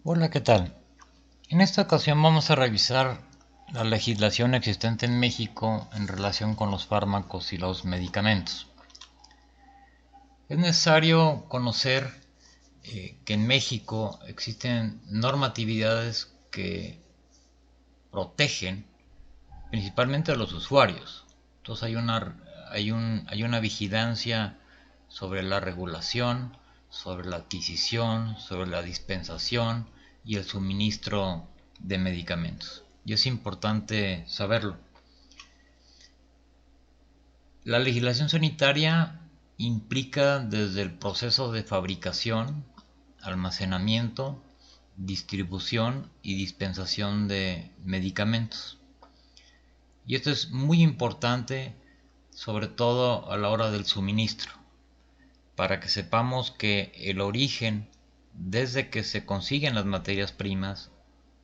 Hola, ¿qué tal? En esta ocasión vamos a revisar la legislación existente en México en relación con los fármacos y los medicamentos. Es necesario conocer que en México existen normatividades que protegen principalmente a los usuarios. Entonces hay una vigilancia sobre la regulación, sobre la adquisición, sobre la dispensación y el suministro de medicamentos. Y es importante saberlo. La legislación sanitaria implica desde el proceso de fabricación, almacenamiento, distribución y dispensación de medicamentos. Y esto es muy importante, sobre todo a la hora del suministro, para que sepamos que el origen, desde que se consiguen las materias primas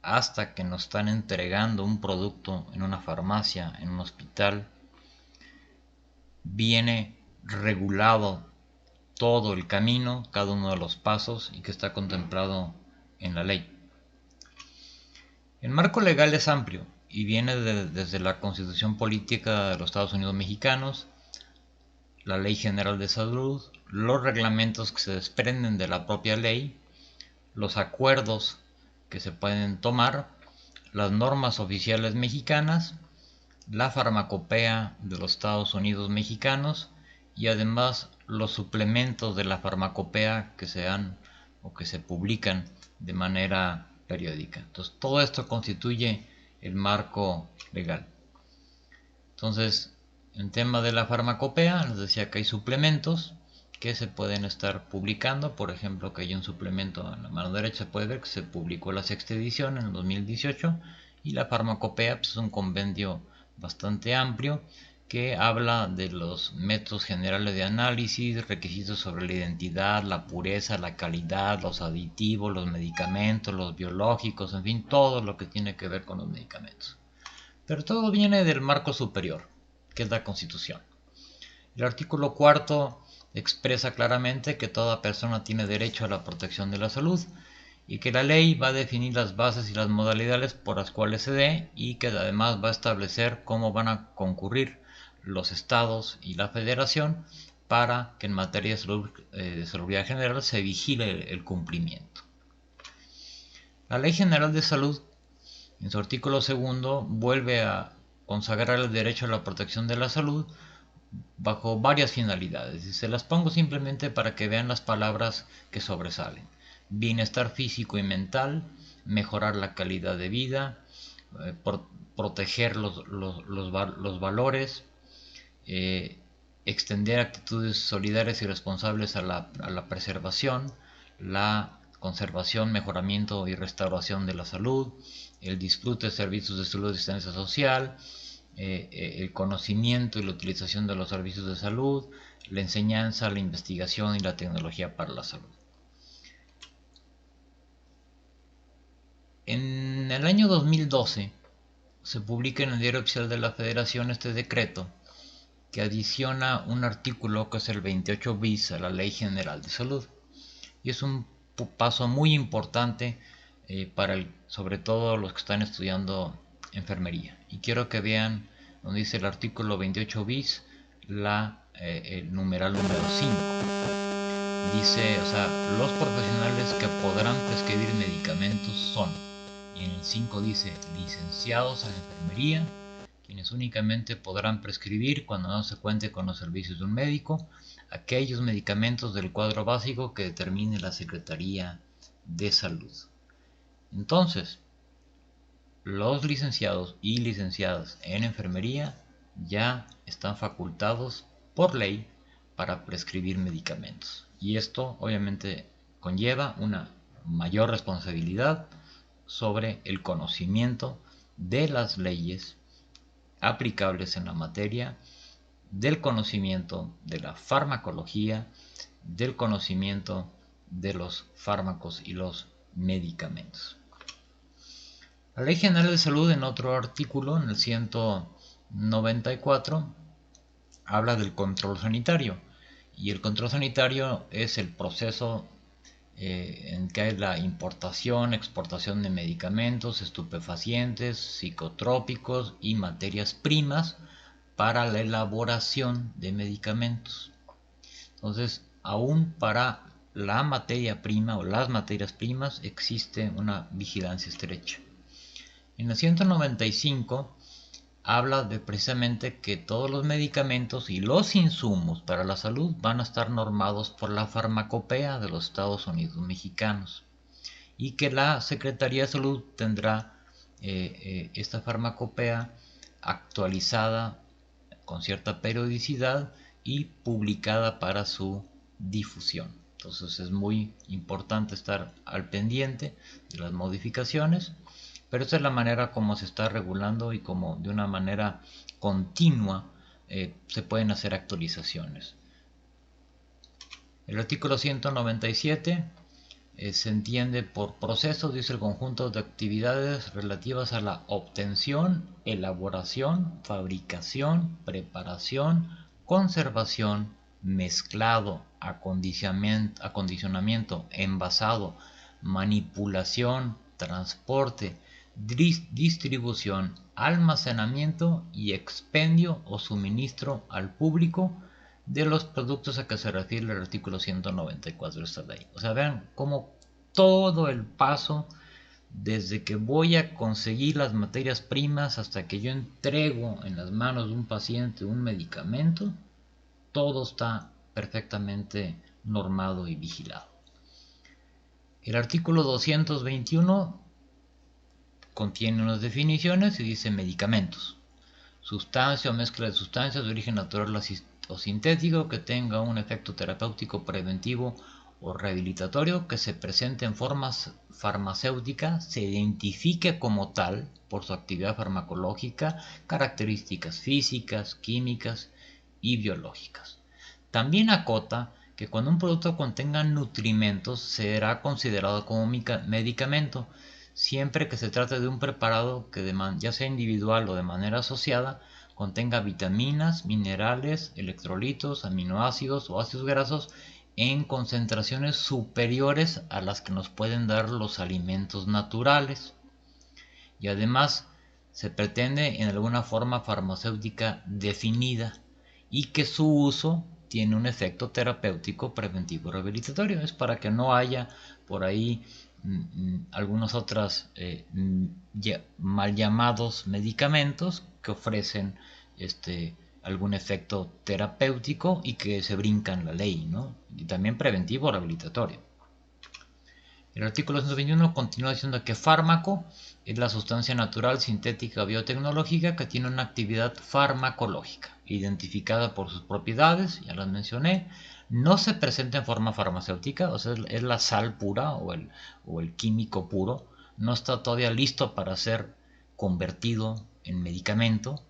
hasta que nos están entregando un producto en una farmacia, en un hospital, viene regulado todo el camino, cada uno de los pasos y que está contemplado en la ley. El marco legal es amplio y viene desde la Constitución Política de los Estados Unidos Mexicanos, la Ley General de Salud, los reglamentos que se desprenden de la propia ley, los acuerdos que se pueden tomar, las normas oficiales mexicanas, la farmacopea de los Estados Unidos mexicanos y además los suplementos de la farmacopea que se dan o que se publican de manera periódica. Entonces, todo esto constituye el marco legal. Entonces, en tema de la farmacopea, les decía que hay suplementos que se pueden estar publicando. Por ejemplo, que hay un suplemento en la mano derecha, se puede ver que se publicó la sexta edición en el 2018. Y la farmacopea pues, es un compendio bastante amplio que habla de los métodos generales de análisis, requisitos sobre la identidad, la pureza, la calidad, los aditivos, los medicamentos, los biológicos, en fin, todo lo que tiene que ver con los medicamentos. Pero todo viene del marco superior, que es la Constitución. El artículo cuarto expresa claramente que toda persona tiene derecho a la protección de la salud y que la ley va a definir las bases y las modalidades por las cuales se dé y que además va a establecer cómo van a concurrir los estados y la federación para que en materia de salubridad general se vigile el cumplimiento. La Ley General de Salud, en su artículo segundo, vuelve a consagrar el derecho a la protección de la salud bajo varias finalidades. Y se las pongo simplemente para que vean las palabras que sobresalen. Bienestar físico y mental, mejorar la calidad de vida, proteger los valores, eh, extender actitudes solidarias y responsables a la preservación, la conservación, mejoramiento y restauración de la salud, el disfrute de servicios de salud y asistencia social, el conocimiento y la utilización de los servicios de salud, la enseñanza, la investigación y la tecnología para la salud. En el año 2012 se publica en el Diario Oficial de la Federación este decreto que adiciona un artículo que es el 28 bis a la Ley General de Salud. Y es un paso muy importante sobre todo los que están estudiando enfermería. Y quiero que vean donde dice el artículo 28 bis, el numeral número 5. Dice, o sea, los profesionales que podrán prescribir medicamentos son, y en el 5 dice, licenciados en enfermería, quienes únicamente podrán prescribir cuando no se cuente con los servicios de un médico, aquellos medicamentos del cuadro básico que determine la Secretaría de Salud. Entonces, los licenciados y licenciadas en enfermería ya están facultados por ley para prescribir medicamentos. Y esto obviamente conlleva una mayor responsabilidad sobre el conocimiento de las leyes aplicables en la materia, del conocimiento de la farmacología, del conocimiento de los fármacos y los medicamentos. La Ley General de Salud, en otro artículo, en el 194, habla del control sanitario. Y el control sanitario es el proceso en que hay la importación, exportación de medicamentos, estupefacientes, psicotrópicos y materias primas para la elaboración de medicamentos. Entonces, aún para la materia prima o las materias primas existe una vigilancia estrecha. En el 195 habla de precisamente que todos los medicamentos y los insumos para la salud van a estar normados por la farmacopea de los Estados Unidos mexicanos y que la Secretaría de Salud tendrá esta farmacopea actualizada con cierta periodicidad y publicada para su difusión. Entonces es muy importante estar al pendiente de las modificaciones, pero esta es la manera como se está regulando y como de una manera continua se pueden hacer actualizaciones. El artículo 197 se entiende por procesos, dice el conjunto de actividades relativas a la obtención, elaboración, fabricación, preparación, conservación, mezclado, acondicionamiento, envasado, manipulación, transporte, distribución, almacenamiento y expendio o suministro al público de los productos a que se refiere el artículo 194 de esta ley. O sea, vean cómo todo el paso, desde que voy a conseguir las materias primas hasta que yo entrego en las manos de un paciente un medicamento, todo está perfectamente normado y vigilado. El artículo 221 contiene unas definiciones y dice medicamentos: sustancia o mezcla de sustancias de origen natural o sintético que tenga un efecto terapéutico, preventivo o rehabilitatorio, que se presente en forma farmacéutica, se identifique como tal por su actividad farmacológica, características físicas, químicas y biológicas. También acota que cuando un producto contenga nutrimentos será considerado como medicamento, siempre que se trate de un preparado que ya sea individual o de manera asociada contenga vitaminas, minerales, electrolitos, aminoácidos o ácidos grasos en concentraciones superiores a las que nos pueden dar los alimentos naturales. Y además se pretende en alguna forma farmacéutica definida y que su uso tiene un efecto terapéutico, preventivo, rehabilitatorio. Es para que no haya por ahí algunos otros mal llamados medicamentos que ofrecen algún efecto terapéutico y que se brincan la ley, ¿no? Y también preventivo, rehabilitatorio. El artículo 121 continúa diciendo que fármaco es la sustancia natural, sintética o biotecnológica que tiene una actividad farmacológica, identificada por sus propiedades, ya las mencioné, no se presenta en forma farmacéutica, o sea, es la sal pura o el químico puro, no está todavía listo para ser convertido en medicamento,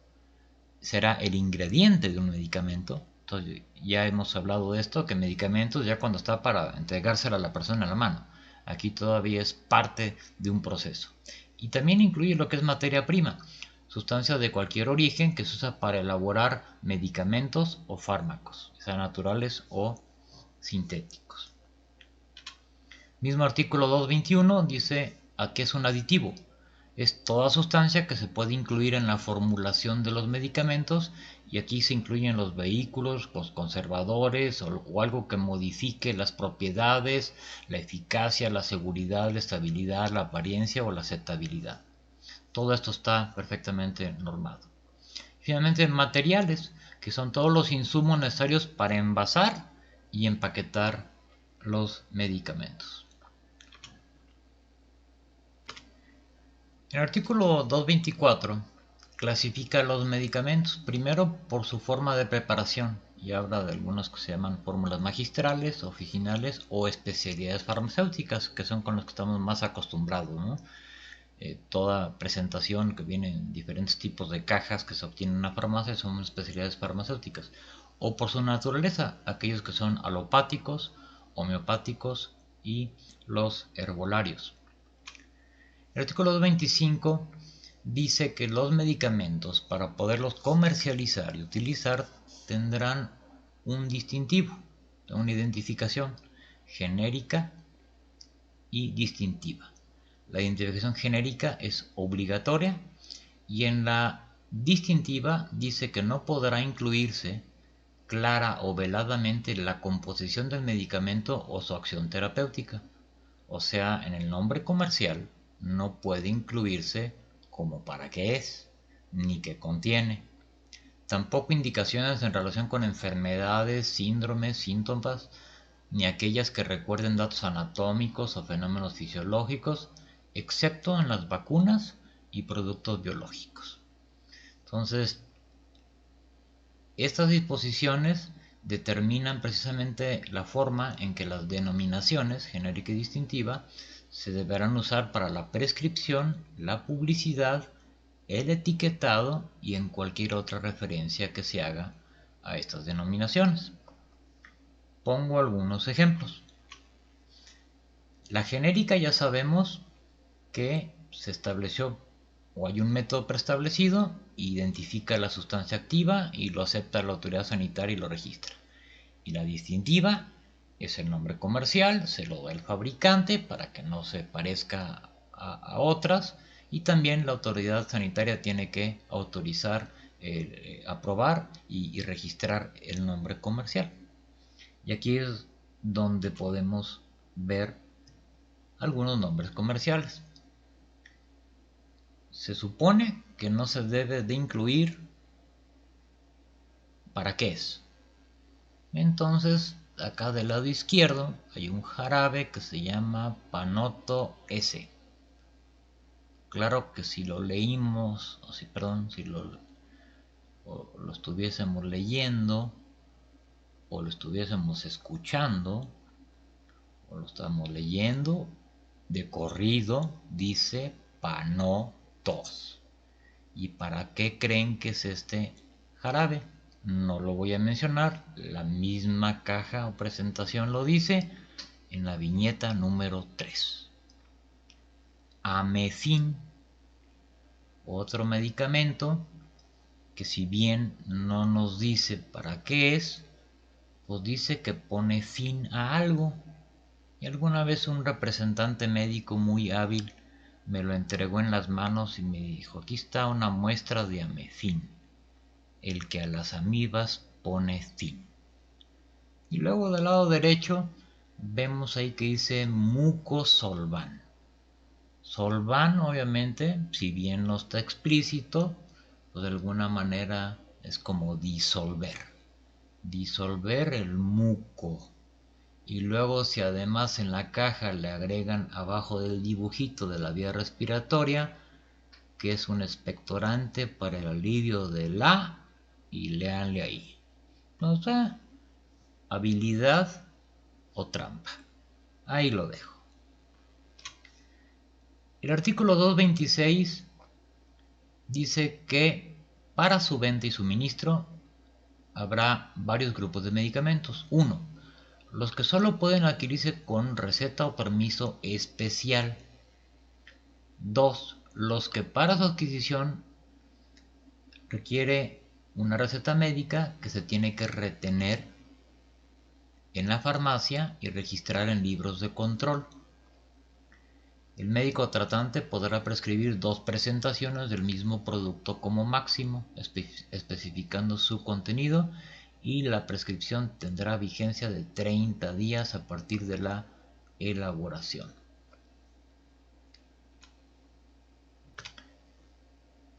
será el ingrediente de un medicamento. Entonces, ya hemos hablado de esto, que medicamentos ya cuando está para entregárselo a la persona en la mano. Aquí todavía es parte de un proceso. Y también incluye lo que es materia prima, sustancias de cualquier origen que se usa para elaborar medicamentos o fármacos, sean naturales o sintéticos. Mismo artículo 221 dice a qué es un aditivo. Es toda sustancia que se puede incluir en la formulación de los medicamentos, y aquí se incluyen los vehículos, los conservadores o algo que modifique las propiedades, la eficacia, la seguridad, la estabilidad, la apariencia o la aceptabilidad. Todo esto está perfectamente normado. Finalmente, materiales, que son todos los insumos necesarios para envasar y empaquetar los medicamentos. El artículo 224 clasifica los medicamentos primero por su forma de preparación y habla de algunos que se llaman fórmulas magistrales, oficinales o especialidades farmacéuticas, que son con los que estamos más acostumbrados, ¿no? Toda presentación que viene en diferentes tipos de cajas que se obtienen en una farmacia son especialidades farmacéuticas, o por su naturaleza, aquellos que son alopáticos, homeopáticos y los herbolarios. El artículo 225 dice que los medicamentos, para poderlos comercializar y utilizar, tendrán un distintivo, una identificación genérica y distintiva. La identificación genérica es obligatoria y en la distintiva dice que no podrá incluirse clara o veladamente la composición del medicamento o su acción terapéutica. O sea, en el nombre comercial no puede incluirse como para qué es, ni qué contiene. Tampoco indicaciones en relación con enfermedades, síndromes, síntomas, ni aquellas que recuerden datos anatómicos o fenómenos fisiológicos, excepto en las vacunas y productos biológicos. Entonces, estas disposiciones determinan precisamente la forma en que las denominaciones genérica y distintiva se deberán usar para la prescripción, la publicidad, el etiquetado y en cualquier otra referencia que se haga a estas denominaciones. Pongo algunos ejemplos. La genérica ya sabemos que se estableció o hay un método preestablecido, identifica la sustancia activa y lo acepta la autoridad sanitaria y lo registra. Y la distintiva es el nombre comercial, se lo da el fabricante para que no se parezca a otras, y también la autoridad sanitaria tiene que autorizar, aprobar y registrar el nombre comercial. Y aquí es donde podemos ver algunos nombres comerciales. Se supone que no se debe de incluir para qué es. Entonces, acá del lado izquierdo hay un jarabe que se llama Panoto S. Claro que si lo leímos, si lo estuviésemos leyendo, o lo estuviésemos escuchando, o lo estamos leyendo de corrido, dice Panotos. ¿Y para qué creen que es este jarabe? No lo voy a mencionar, la misma caja o presentación lo dice en la viñeta número 3. Amefin, otro medicamento que si bien no nos dice para qué es, pues dice que pone fin a algo. Y alguna vez un representante médico muy hábil me lo entregó en las manos y me dijo: aquí está una muestra de Amefin, el que a las amibas pone fin. Y luego del lado derecho vemos ahí que dice Mucosolvan. Solvan, obviamente, si bien no está explícito, pues de alguna manera es como disolver. Disolver el muco. Y luego si además en la caja le agregan abajo del dibujito de la vía respiratoria, que es un expectorante para el alivio de la, y léanle ahí. O sea, habilidad o trampa. Ahí lo dejo. El artículo 226 dice que para su venta y suministro habrá varios grupos de medicamentos. 1. Los que solo pueden adquirirse con receta o permiso especial. 2. Los que para su adquisición requiere una receta médica que se tiene que retener en la farmacia y registrar en libros de control. El médico tratante podrá prescribir 2 presentaciones del mismo producto como máximo, especificando su contenido, y la prescripción tendrá vigencia de 30 días a partir de la elaboración.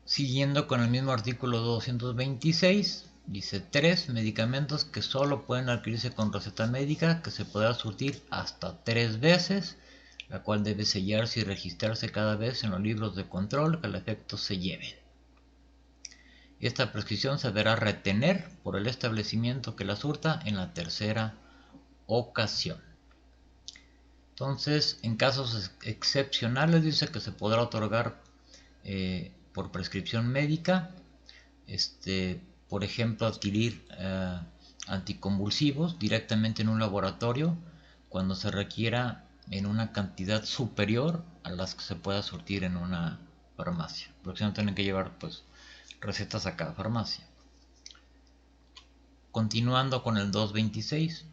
Siguiendo con el mismo artículo 226, dice 3 medicamentos que solo pueden adquirirse con receta médica, que se podrá surtir hasta 3 veces, la cual debe sellarse y registrarse cada vez en los libros de control que al efecto se lleven. Esta prescripción se deberá retener por el establecimiento que la surta en la tercera ocasión. Entonces, en casos excepcionales dice que se podrá otorgar por prescripción médica, por ejemplo, adquirir anticonvulsivos directamente en un laboratorio cuando se requiera en una cantidad superior a las que se pueda surtir en una farmacia, porque si no tienen que llevar pues recetas a cada farmacia. Continuando con el 226,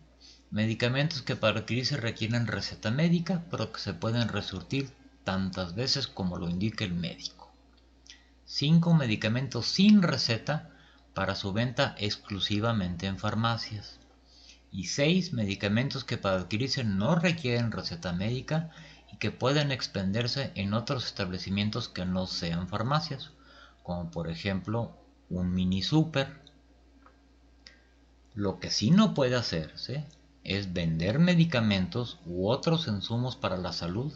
medicamentos que para adquirirse requieren receta médica, pero que se pueden resurtir tantas veces como lo indique el médico. 5 medicamentos sin receta para su venta exclusivamente en farmacias. Y 6 medicamentos que para adquirirse no requieren receta médica y que pueden expenderse en otros establecimientos que no sean farmacias, como por ejemplo un mini super. Lo que sí no puede hacerse es vender medicamentos u otros insumos para la salud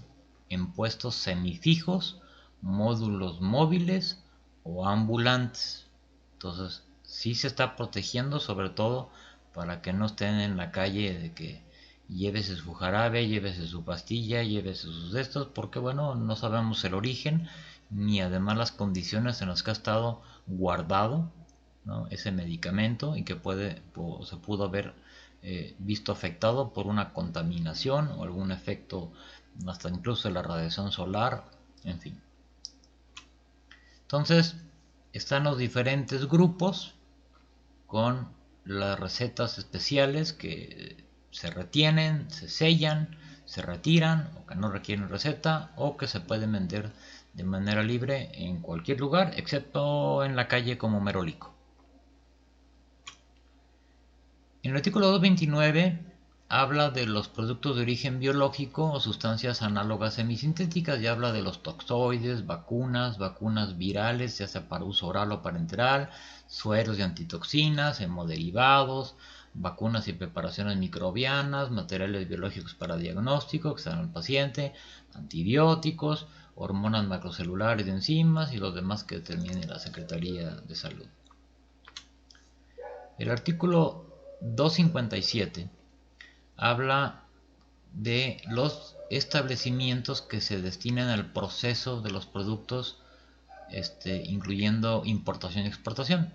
en puestos semifijos, módulos móviles o ambulantes. Entonces, sí se está protegiendo, sobre todo para que no estén en la calle de que llévese su jarabe, llévese su pastilla, llévese sus de estos, porque bueno, no sabemos el origen ni además las condiciones en las que ha estado guardado, ¿no?, ese medicamento, y que se pudo haber visto afectado por una contaminación o algún efecto hasta incluso de la radiación solar, en fin. Entonces están los diferentes grupos con las recetas especiales que se retienen, se sellan, se retiran o que no requieren receta o que se pueden vender de manera libre en cualquier lugar excepto en la calle como merolico. En el artículo 229 habla de los productos de origen biológico o sustancias análogas semisintéticas y habla de los toxoides, vacunas virales, ya sea para uso oral o parenteral, sueros de antitoxinas, hemoderivados, vacunas y preparaciones microbianas, materiales biológicos para diagnóstico que están en el paciente, antibióticos, hormonas macrocelulares de enzimas y los demás que determine la Secretaría de Salud. El artículo 257 habla de los establecimientos que se destinan al proceso de los productos, incluyendo importación y exportación.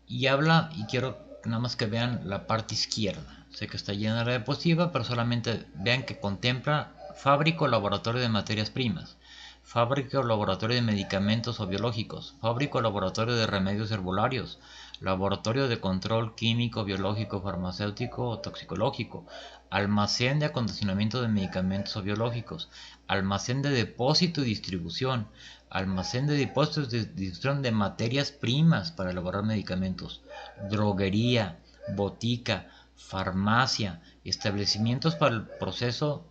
Y habla, y quiero nada más que vean la parte izquierda. Sé que está llena de diapositiva, pero solamente vean que contempla fábrica o laboratorio de materias primas, fábrica o laboratorio de medicamentos o biológicos, fábrica o laboratorio de remedios herbolarios, laboratorio de control químico, biológico, farmacéutico o toxicológico, almacén de acondicionamiento de medicamentos o biológicos, almacén de depósito y distribución, almacén de depósitos de distribución de materias primas para elaborar medicamentos, droguería, botica, farmacia, establecimientos para el proceso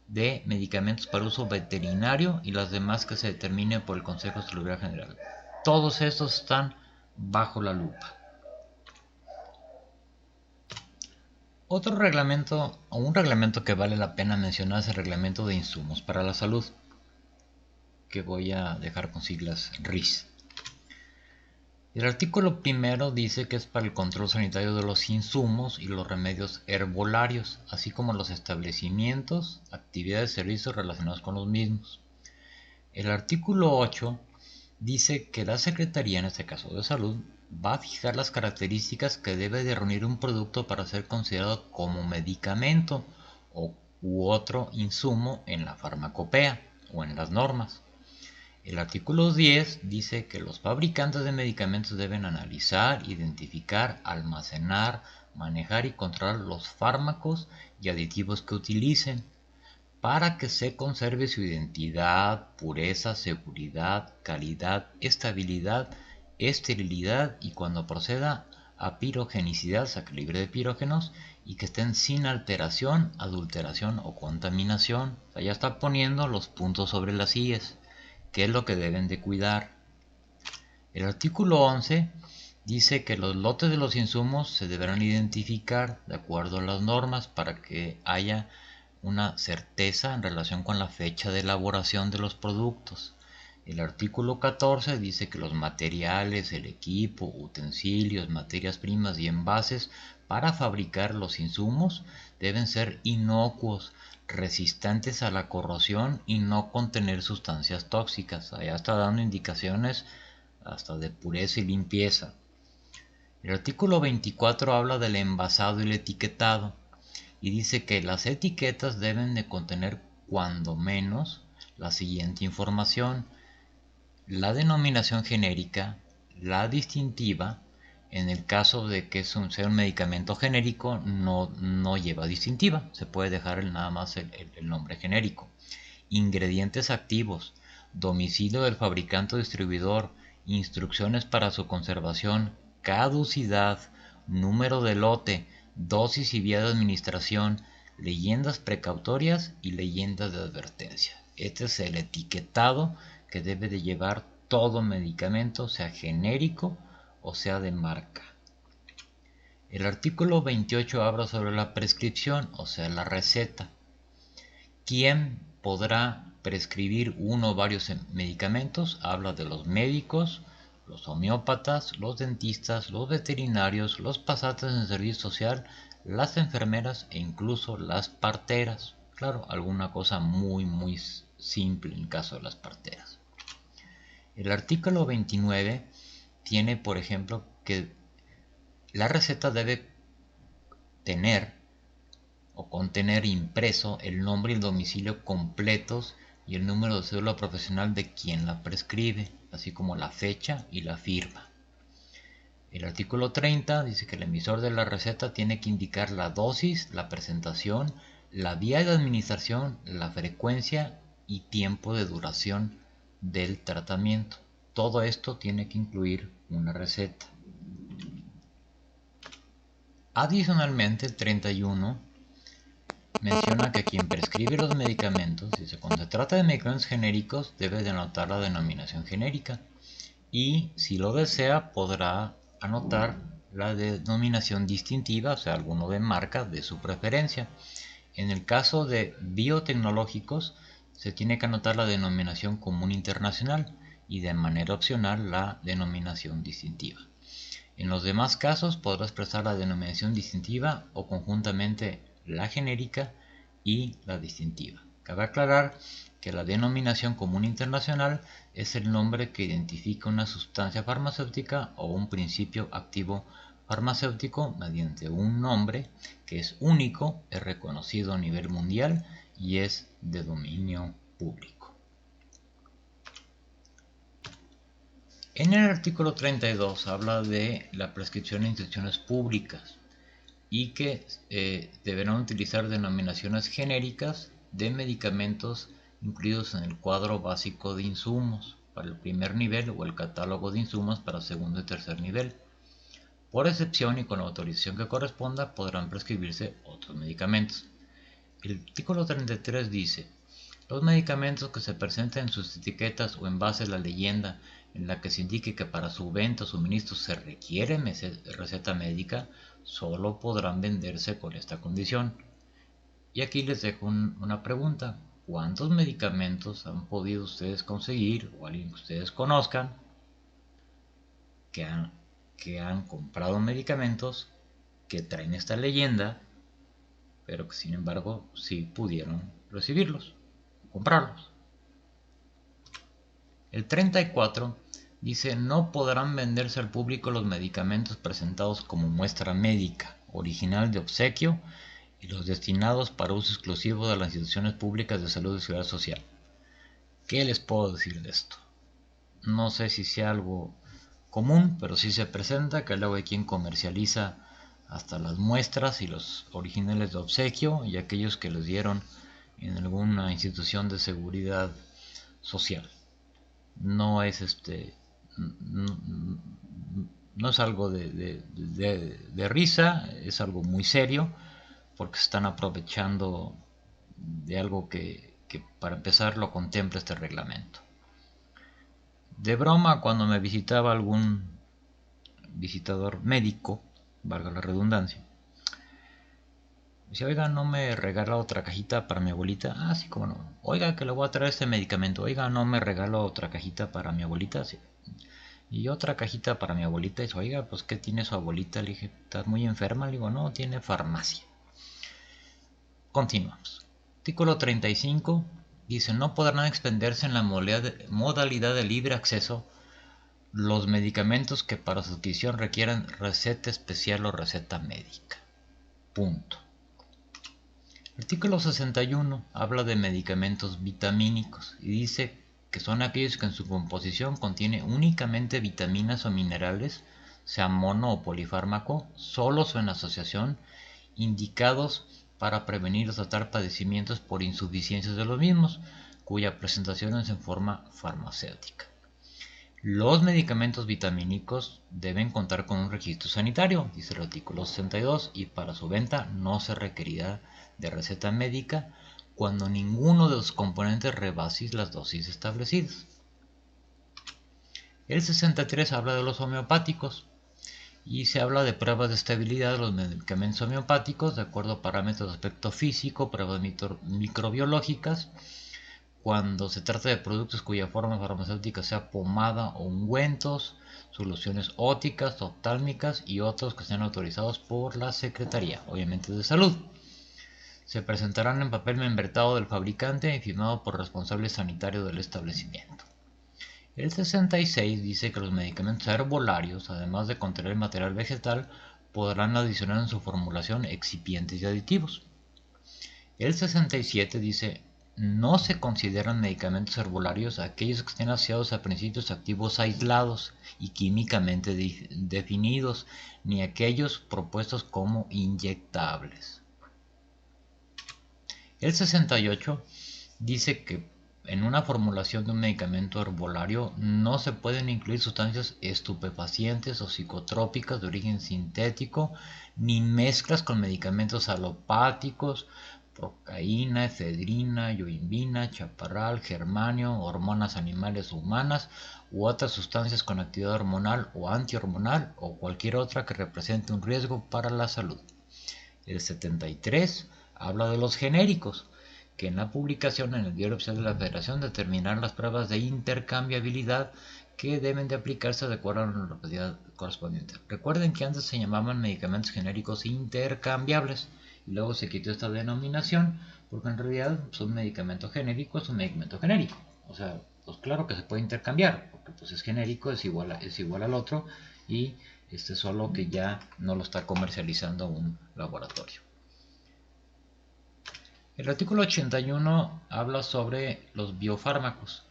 de medicamentos para uso veterinario y las demás que se determinen por el Consejo de Salubridad General. Todos estos están bajo la lupa. Otro reglamento, o un reglamento que vale la pena mencionar, es el reglamento de insumos para la salud, que voy a dejar con siglas RIS. El artículo primero dice que es para el control sanitario de los insumos y los remedios herbolarios, así como los establecimientos, actividades y servicios relacionados con los mismos. El artículo 8 dice que la Secretaría, en este caso de Salud, va a fijar las características que debe de reunir un producto para ser considerado como medicamento u otro insumo en la farmacopea o en las normas. El artículo 10 dice que los fabricantes de medicamentos deben analizar, identificar, almacenar, manejar y controlar los fármacos y aditivos que utilicen para que se conserve su identidad, pureza, seguridad, calidad, estabilidad, esterilidad y cuando proceda a pirogenicidad, o sea, que libre de pirógenos, y que estén sin alteración, adulteración o contaminación. O sea, ya está poniendo los puntos sobre las íes. ¿Qué es lo que deben de cuidar? El artículo 11 dice que los lotes de los insumos se deberán identificar de acuerdo a las normas para que haya una certeza en relación con la fecha de elaboración de los productos. El artículo 14 dice que los materiales, el equipo, utensilios, materias primas y envases para fabricar los insumos deben ser inocuos, resistentes a la corrosión y no contener sustancias tóxicas. Allá está dando indicaciones hasta de pureza y limpieza. El artículo 24 habla del envasado y el etiquetado y dice que las etiquetas deben de contener cuando menos la siguiente información: la denominación genérica, la distintiva, En el caso de que sea un medicamento genérico, no lleva distintiva, se puede dejar nada más el nombre genérico. Ingredientes activos, domicilio del fabricante o distribuidor, instrucciones para su conservación, caducidad, número de lote, dosis y vía de administración, leyendas precautorias y leyendas de advertencia. Este es el etiquetado que debe de llevar todo medicamento, sea genérico o sea de marca. El artículo 28 habla sobre la prescripción, o sea, la receta. ¿Quién podrá prescribir uno o varios medicamentos? Habla de los médicos, los homeópatas, los dentistas, los veterinarios, los pasantes en servicio social, las enfermeras e incluso las parteras. Claro, alguna cosa muy simple en el caso de las parteras. El artículo 29 tiene, por ejemplo, que la receta debe tener o contener impreso el nombre y el domicilio completos y el número de cédula profesional de quien la prescribe, así como la fecha y la firma. El artículo 30 dice que el emisor de la receta tiene que indicar la dosis, la presentación, la vía de administración, la frecuencia y tiempo de duración del tratamiento. Todo esto tiene que incluir una receta. Adicionalmente, el 31 menciona que quien prescribe los medicamentos, dice, cuando se trata de medicamentos genéricos, debe de anotar la denominación genérica y, si lo desea, podrá anotar la denominación distintiva, o sea, alguno de marca de su preferencia. En el caso de biotecnológicos, se tiene que anotar la denominación común internacional y de manera opcional la denominación distintiva. En los demás casos podrá expresar la denominación distintiva o conjuntamente la genérica y la distintiva. Cabe aclarar que la denominación común internacional es el nombre que identifica una sustancia farmacéutica o un principio activo farmacéutico mediante un nombre que es único, es reconocido a nivel mundial y es de dominio público. En el artículo 32 habla de la prescripción de instituciones públicas y que deberán utilizar denominaciones genéricas de medicamentos incluidos en el cuadro básico de insumos para el primer nivel o el catálogo de insumos para segundo y tercer nivel. Por excepción y con la autorización que corresponda podrán prescribirse otros medicamentos. El artículo 33 dice: los medicamentos que se presenten en sus etiquetas o en base a la leyenda en la que se indique que para su venta o suministro se requiere receta médica, solo podrán venderse con esta condición. Y aquí les dejo una pregunta: ¿cuántos medicamentos han podido ustedes conseguir o alguien que ustedes conozcan que han comprado medicamentos que traen esta leyenda, pero que sin embargo sí pudieron recibirlos, comprarlos? El 34 dice: no podrán venderse al público los medicamentos presentados como muestra médica, original de obsequio y los destinados para uso exclusivo de las instituciones públicas de salud y seguridad social. ¿Qué les puedo decir de esto? No sé si sea algo común, pero sí se presenta que luego hay quien comercializa hasta las muestras y los originales de obsequio y aquellos que les dieron en alguna institución de seguridad social. No es no es algo de risa, es algo muy serio, porque se están aprovechando de algo que para empezar lo contempla este reglamento. De broma, cuando me visitaba algún visitador médico, valga la redundancia, me decía: oiga, ¿no me regala otra cajita para mi abuelita? Ah, sí, cómo no. Oiga, que le voy a traer este medicamento. Oiga, ¿no me regala otra cajita para mi abuelita? Sí. Y otra cajita para mi abuelita. Y dice: oiga, pues ¿qué tiene su abuelita? Le dije: ¿estás muy enferma? Le digo: no, tiene farmacia. Continuamos. Artículo 35 dice: no podrán expenderse en la modalidad de libre acceso los medicamentos que para su adquisición requieran receta especial o receta médica. Punto. Artículo 61 habla de medicamentos vitamínicos y dice que son aquellos que en su composición contiene únicamente vitaminas o minerales sea mono o polifármaco, solos o en asociación, indicados para prevenir o tratar padecimientos por insuficiencias de los mismos, cuya presentación es en forma farmacéutica. Los medicamentos vitamínicos deben contar con un registro sanitario, dice el artículo 62, y para su venta no se requerirá de receta médica cuando ninguno de los componentes rebase las dosis establecidas. El 63 habla de los homeopáticos y se habla de pruebas de estabilidad de los medicamentos homeopáticos de acuerdo a parámetros de aspecto físico, pruebas microbiológicas, cuando se trata de productos cuya forma farmacéutica sea pomada o ungüentos, soluciones ópticas, oftálmicas y otros que sean autorizados por la Secretaría, obviamente de Salud. Se presentarán en papel membretado del fabricante y firmado por responsable sanitario del establecimiento. El 66 dice que los medicamentos herbolarios, además de contener material vegetal, podrán adicionar en su formulación excipientes y aditivos. El 67 dice: no se consideran medicamentos herbolarios aquellos que estén asociados a principios activos aislados y químicamente definidos, ni aquellos propuestos como inyectables. El 68 dice que en una formulación de un medicamento herbolario no se pueden incluir sustancias estupefacientes o psicotrópicas de origen sintético, ni mezclas con medicamentos alopáticos, procaína, efedrina, yohimbina, chaparral, germanio, hormonas animales o humanas u otras sustancias con actividad hormonal o antihormonal o cualquier otra que represente un riesgo para la salud. El 73 habla de los genéricos, que en la publicación en el Diario Oficial de la Federación determinarán las pruebas de intercambiabilidad que deben de aplicarse de acuerdo a la normatividad correspondiente. Recuerden que antes se llamaban medicamentos genéricos intercambiables y luego se quitó esta denominación porque en realidad un medicamento genérico es un medicamento genérico. O sea, pues claro que se puede intercambiar porque pues es genérico, es igual al otro y solo que ya no lo está comercializando un laboratorio. El artículo 81 habla sobre los biofármacos,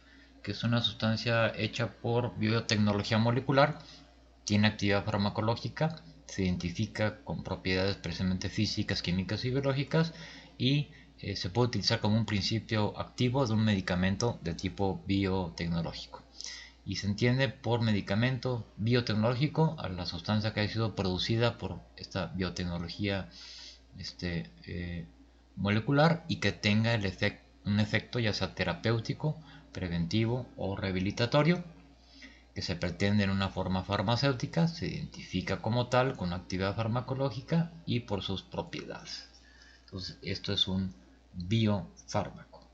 que es una sustancia hecha por biotecnología molecular, tiene actividad farmacológica, se identifica con propiedades precisamente físicas, químicas y biológicas y se puede utilizar como un principio activo de un medicamento de tipo biotecnológico. Y se entiende por medicamento biotecnológico a la sustancia que ha sido producida por esta biotecnología molecular y que tenga un efecto ya sea terapéutico, preventivo o rehabilitatorio, que se pretende en una forma farmacéutica, se identifica como tal con actividad farmacológica y por sus propiedades. Entonces, esto es un biofármaco.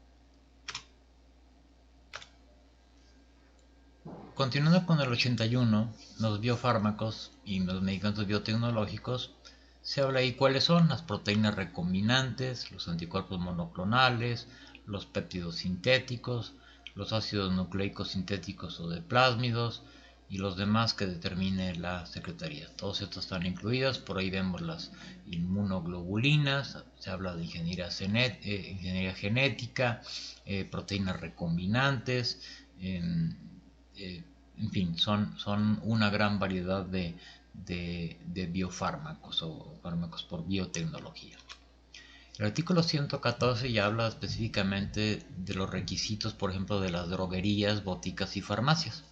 Continuando con el 81, los biofármacos y los medicamentos biotecnológicos, se habla ahí cuáles son las proteínas recombinantes, los anticuerpos monoclonales, los péptidos sintéticos, los ácidos nucleicos sintéticos o de plásmidos y los demás que determine la Secretaría. Todos estos están incluidos, por ahí vemos las inmunoglobulinas, se habla de ingeniería genética, proteínas recombinantes, en fin, son una gran variedad de biofármacos o fármacos por biotecnología. El artículo 114 ya habla específicamente de los requisitos, por ejemplo, de las droguerías, boticas y farmacias.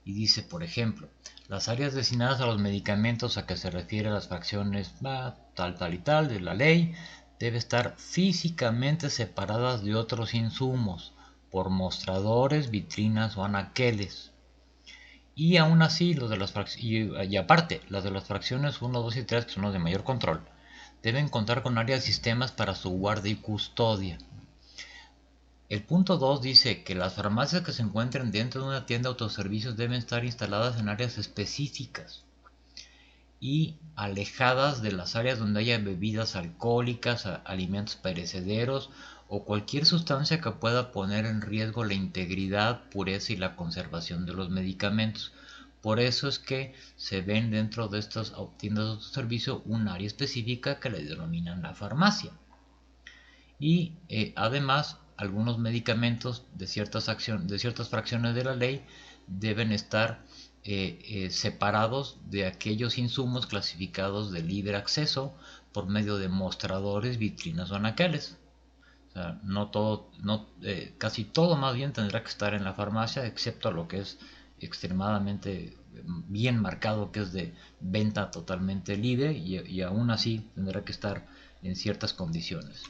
Y dice, por ejemplo, las áreas destinadas a los medicamentos a que se refiere las fracciones tal y tal de la ley debe estar físicamente separadas de otros insumos por mostradores, vitrinas o anaqueles. Y aún así, aparte, las de las fracciones 1, 2 y 3, que son los de mayor control, deben contar con áreas y sistemas para su guardia y custodia. El punto 2 dice que las farmacias que se encuentren dentro de una tienda de autoservicios deben estar instaladas en áreas específicas y alejadas de las áreas donde haya bebidas alcohólicas, alimentos perecederos o cualquier sustancia que pueda poner en riesgo la integridad, pureza y la conservación de los medicamentos. Por eso es que se ven dentro de estas tiendas de autoservicio un área específica que le denominan la farmacia. Y además algunos medicamentos de ciertas fracciones de la ley deben estar separados de aquellos insumos clasificados de libre acceso por medio de mostradores, vitrinas o anaqueles. O sea, no todo, casi todo más bien tendrá que estar en la farmacia, excepto lo que es extremadamente bien marcado, que es de venta totalmente libre, y aún así tendrá que estar en ciertas condiciones.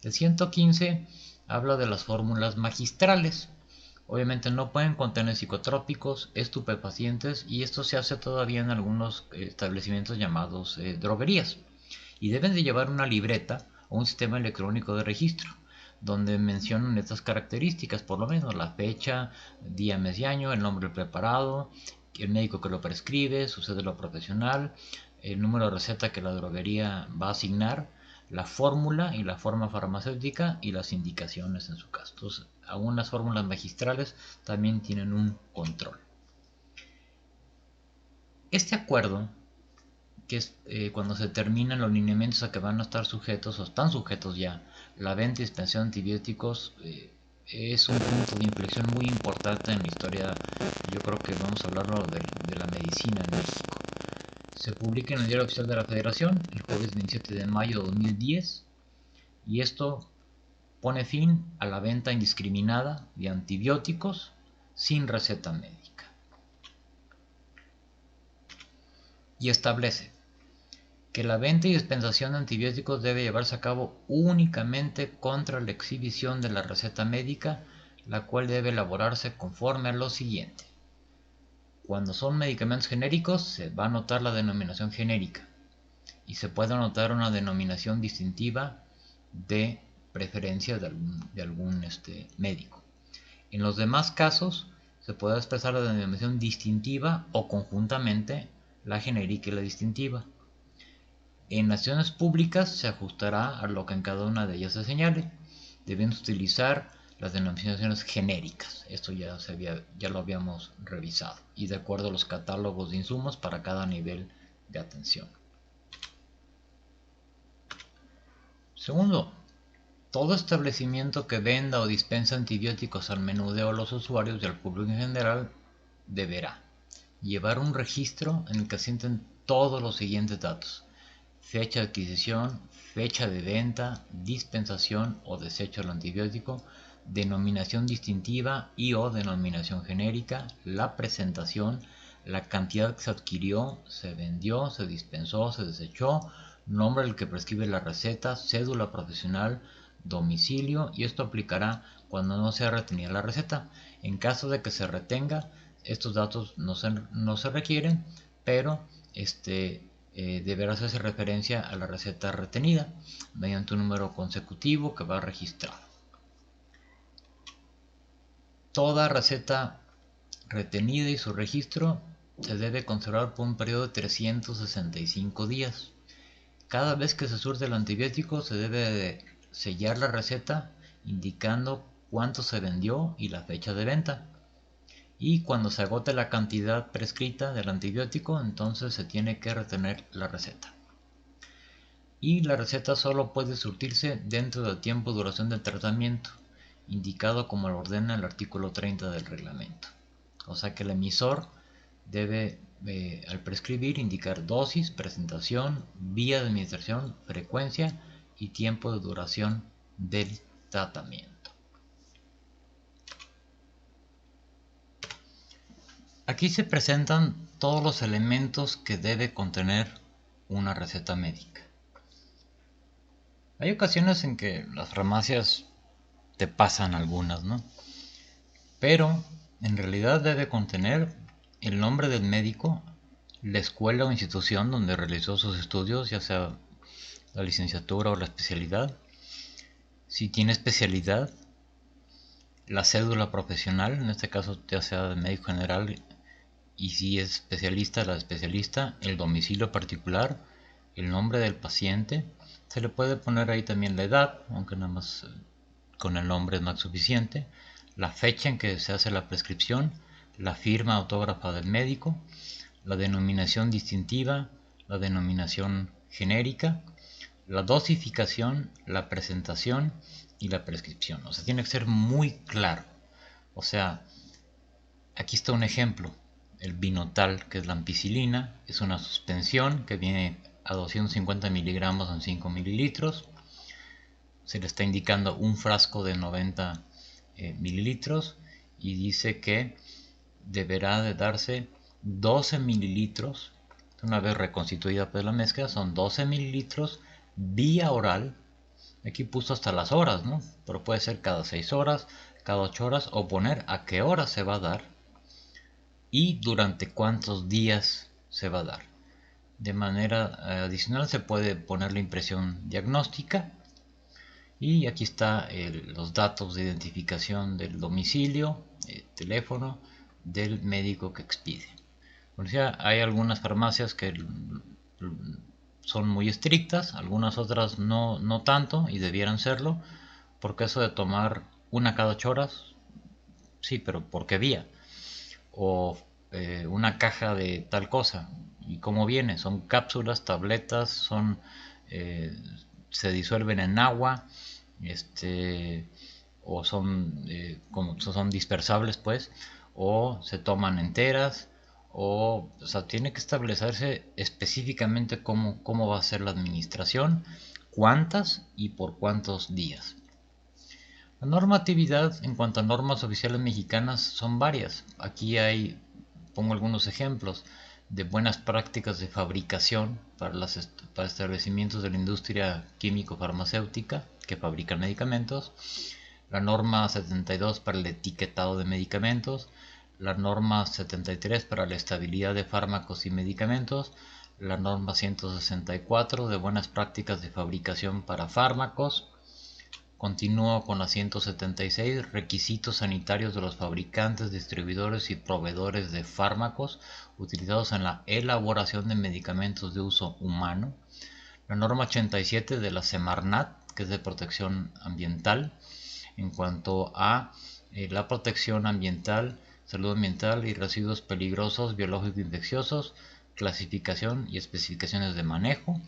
El 115 habla de las fórmulas magistrales. Obviamente no pueden contener psicotrópicos, estupefacientes, y esto se hace todavía en algunos establecimientos llamados droguerías. Y deben de llevar una libreta o un sistema electrónico de registro donde mencionan estas características, por lo menos la fecha, día, mes y año, el nombre del preparado, el médico que lo prescribe, su cédula profesional, el número de receta que la droguería va a asignar, la fórmula y la forma farmacéutica y las indicaciones en su caso. Entonces, aún las fórmulas magistrales también tienen un control. Este acuerdo, que es cuando se terminan los lineamientos a que van a estar sujetos o están sujetos ya la venta y dispensación de antibióticos, es un punto de inflexión muy importante en la historia. Yo creo que vamos a hablarlo de la medicina en México. Se publica en el Diario Oficial de la Federación el jueves 27 de mayo de 2010, y esto pone fin a la venta indiscriminada de antibióticos sin receta médica y establece que la venta y dispensación de antibióticos debe llevarse a cabo únicamente contra la exhibición de la receta médica, la cual debe elaborarse conforme a lo siguiente. Cuando son medicamentos genéricos se va a anotar la denominación genérica y se puede anotar una denominación distintiva de preferencia de algún médico. En los demás casos se puede expresar la denominación distintiva o conjuntamente la genérica y la distintiva. En acciones públicas se ajustará a lo que en cada una de ellas se señale, debiendo utilizar las denominaciones genéricas. Esto ya lo habíamos revisado, y de acuerdo a los catálogos de insumos para cada nivel de atención. Segundo, todo establecimiento que venda o dispensa antibióticos al menudeo a los usuarios y al público en general deberá llevar un registro en el que asienten todos los siguientes datos: fecha de adquisición, fecha de venta, dispensación o desecho del antibiótico, denominación distintiva y o denominación genérica, la presentación, la cantidad que se adquirió, se vendió, se dispensó, se desechó, nombre del que prescribe la receta, cédula profesional, domicilio, y esto aplicará cuando no sea retenida la receta. En caso de que se retenga, estos datos no se requieren, pero deberá hacerse referencia a la receta retenida mediante un número consecutivo que va registrado. Toda receta retenida y su registro se debe conservar por un periodo de 365 días. Cada vez que se surte el antibiótico se debe de sellar la receta indicando cuánto se vendió y la fecha de venta. Y cuando se agote la cantidad prescrita del antibiótico, entonces se tiene que retener la receta. Y la receta solo puede surtirse dentro del tiempo de duración del tratamiento, indicado como lo ordena el artículo 30 del reglamento. O sea que el emisor debe, al prescribir, indicar dosis, presentación, vía de administración, frecuencia y tiempo de duración del tratamiento. Aquí se presentan todos los elementos que debe contener una receta médica. Hay ocasiones en que las farmacias te pasan algunas, ¿no? Pero en realidad debe contener el nombre del médico, la escuela o institución donde realizó sus estudios, ya sea la licenciatura o la especialidad. Si tiene especialidad, la cédula profesional, en este caso ya sea de médico general, y si es especialista, la especialista, el domicilio particular, el nombre del paciente. Se le puede poner ahí también la edad, aunque nada más con el nombre es más suficiente, la fecha en que se hace la prescripción, la firma autógrafa del médico, la denominación distintiva, la denominación genérica, la dosificación, la presentación y la prescripción. O sea, tiene que ser muy claro. O sea, aquí está un ejemplo. el Vinotal, que es la ampicilina. Es una suspensión que viene a 250 miligramos en 5 mililitros. Se le está indicando un frasco de 90 mililitros y dice que deberá de darse 12 mililitros. Una vez reconstituida pues la mezcla, son 12 mililitros vía oral. Aquí puso hasta las horas, ¿no? Pero puede ser cada 6 horas, cada 8 horas, o poner a qué hora se va a dar y durante cuántos días se va a dar. De manera adicional se puede poner la impresión diagnóstica. Y aquí está los datos de identificación del domicilio, teléfono del médico que expide. O sea, hay algunas farmacias que son muy estrictas, algunas otras no tanto y debieran serlo, porque eso de tomar una cada 8 horas, sí, pero ¿por qué vía? O una caja de tal cosa. ¿Y cómo viene? Son cápsulas, tabletas, eh, se disuelven en agua, o son dispersables, pues, o se toman enteras, o sea, tiene que establecerse específicamente cómo va a ser la administración, cuántas y por cuántos días. La normatividad en cuanto a normas oficiales mexicanas son varias. Aquí pongo algunos ejemplos de buenas prácticas de fabricación para establecimientos de la industria químico-farmacéutica que fabrican medicamentos, la norma 72 para el etiquetado de medicamentos, la norma 73 para la estabilidad de fármacos y medicamentos, la norma 164 de buenas prácticas de fabricación para fármacos. Continúo con la 176, requisitos sanitarios de los fabricantes, distribuidores y proveedores de fármacos utilizados en la elaboración de medicamentos de uso humano. La norma 87 de la Semarnat, que es de protección ambiental, en cuanto a la protección ambiental, salud ambiental y residuos peligrosos, biológicos e infecciosos, clasificación y especificaciones de manejo,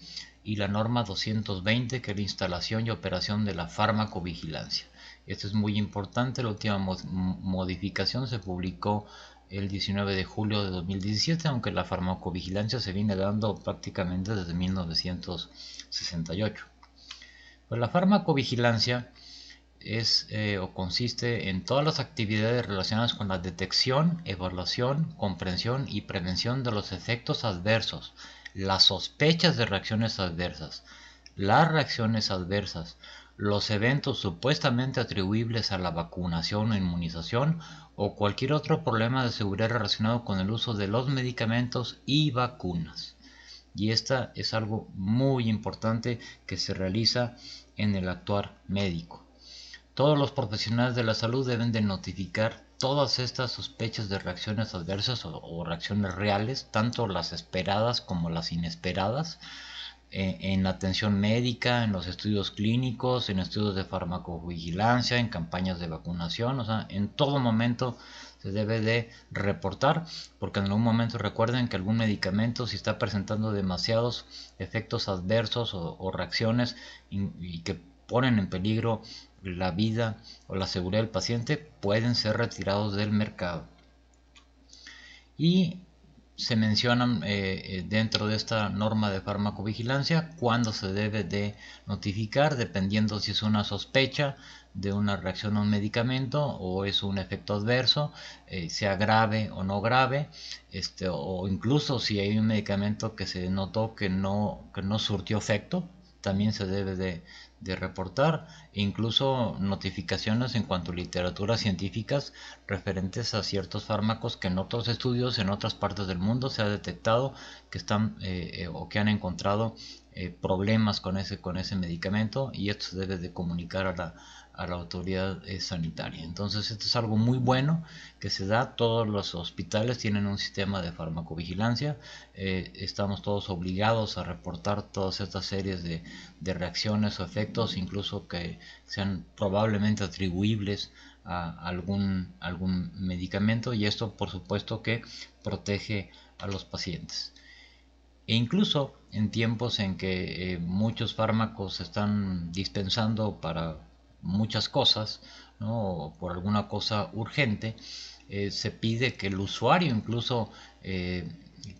y la norma 220, que es la instalación y operación de la farmacovigilancia. Esto es muy importante. La última modificación se publicó el 19 de julio de 2017, aunque la farmacovigilancia se viene dando prácticamente desde 1968. Pues la farmacovigilancia consiste en todas las actividades relacionadas con la detección, evaluación, comprensión y prevención de los efectos adversos, las sospechas de reacciones adversas, las reacciones adversas, los eventos supuestamente atribuibles a la vacunación o inmunización o cualquier otro problema de seguridad relacionado con el uso de los medicamentos y vacunas. Y esta es algo muy importante que se realiza en el actuar médico. Todos los profesionales de la salud deben de notificar todas estas sospechas de reacciones adversas o reacciones reales, tanto las esperadas como las inesperadas, en la atención médica, en los estudios clínicos, en estudios de farmacovigilancia, en campañas de vacunación. O sea, en todo momento se debe de reportar, porque en algún momento recuerden que algún medicamento, si está presentando demasiados efectos adversos o reacciones y que ponen en peligro la vida o la seguridad del paciente, pueden ser retirados del mercado. Y se mencionan dentro de esta norma de farmacovigilancia cuándo se debe de notificar, dependiendo si es una sospecha de una reacción a un medicamento o es un efecto adverso, sea grave o no grave, o incluso si hay un medicamento que se notó que no surtió efecto, también se debe de reportar, e incluso notificaciones en cuanto a literaturas científicas referentes a ciertos fármacos que en otros estudios en otras partes del mundo se ha detectado que están o que han encontrado problemas con ese medicamento, y esto se debe de comunicar a la autoridad sanitaria. Entonces esto es algo muy bueno que se da. Todos los hospitales tienen un sistema de farmacovigilancia. Estamos todos obligados a reportar todas estas series de reacciones o efectos, incluso que sean probablemente atribuibles a algún medicamento, y esto por supuesto que protege a los pacientes. E incluso en tiempos en que muchos fármacos se están dispensando para muchas cosas, ¿no? O por alguna cosa urgente, se pide que el usuario incluso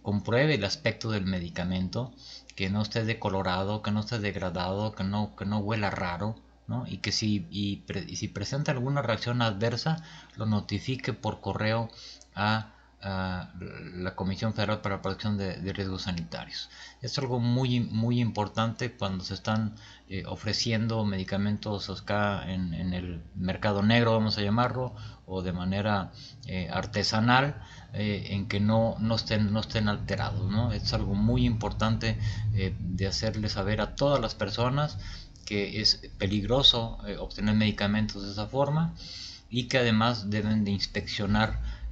compruebe el aspecto del medicamento, que no esté decolorado, que no esté degradado, que no huela raro, ¿no? Y que si presenta alguna reacción adversa, lo notifique por correo a la Comisión Federal para la Protección de Riesgos Sanitarios. Es algo muy importante cuando se están ofreciendo medicamentos acá en el mercado negro, vamos a llamarlo, o de manera artesanal, en que no estén alterados, ¿no? Es algo muy importante de hacerle saber a todas las personas que es peligroso obtener medicamentos de esa forma, y que además deben de inspeccionar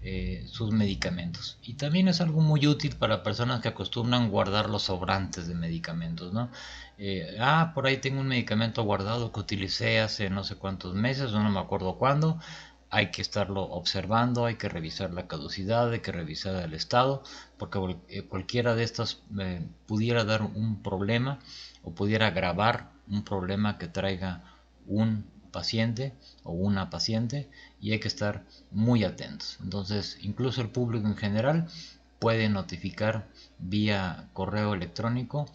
sus medicamentos. Y también es algo muy útil para personas que acostumbran guardar los sobrantes de medicamentos, ¿no? Por ahí tengo un medicamento guardado que utilicé hace no sé cuántos meses, no me acuerdo cuándo. Hay que estarlo observando, hay que revisar la caducidad, hay que revisar el estado, porque cualquiera de estas pudiera dar un problema o pudiera agravar un problema que traiga un paciente o una paciente, y hay que estar muy atentos. Entonces, incluso el público en general puede notificar vía correo electrónico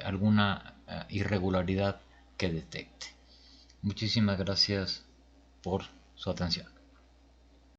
alguna irregularidad que detecte. Muchísimas gracias por su atención.